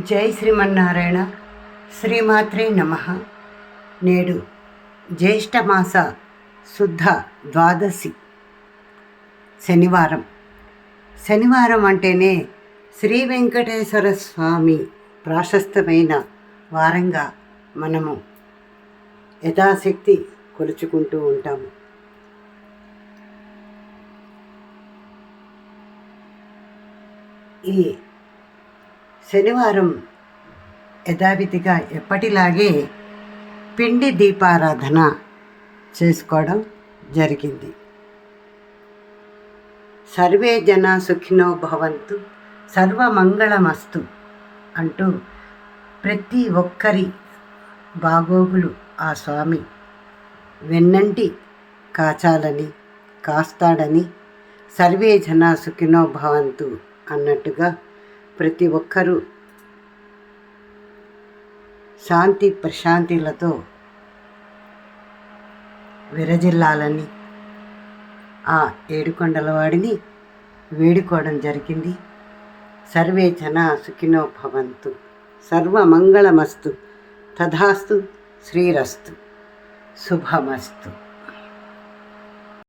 జై శ్రీమన్నారాయణ. శ్రీమాత్రే నమః. నేడు జ్యేష్ఠమాస శుద్ధ ద్వాదశి శనివారం అంటేనే శ్రీ వెంకటేశ్వర స్వామి ప్రాశస్తమైన వారంగా మనము యథాశక్తి కొలుచుకుంటూ ఉంటాము. ఈ శనివారం యథావిధిగా ఎప్పటిలాగే పిండి దీపారాధన చేసుకోవడం జరిగింది. సర్వే జన సుఖినో భవంతు, సర్వమంగళమస్తు అంటూ ప్రతి ఒక్కరి బాగోగులు ఆ స్వామి వెన్నంటి కాస్తాడని సర్వే జన సుఖినో భవంతు అన్నట్టుగా ప్రతి ఒక్కరూ శాంతి ప్రశాంతిలతో విరజిల్లాలని ఆ ఏడుకొండలవాడిని వేడుకోవడం జరిగింది. సర్వే జనా సుఖినో భవంతు, సర్వమంగళమస్తు, తథాస్తు, శ్రీరస్తు, శుభమస్తు.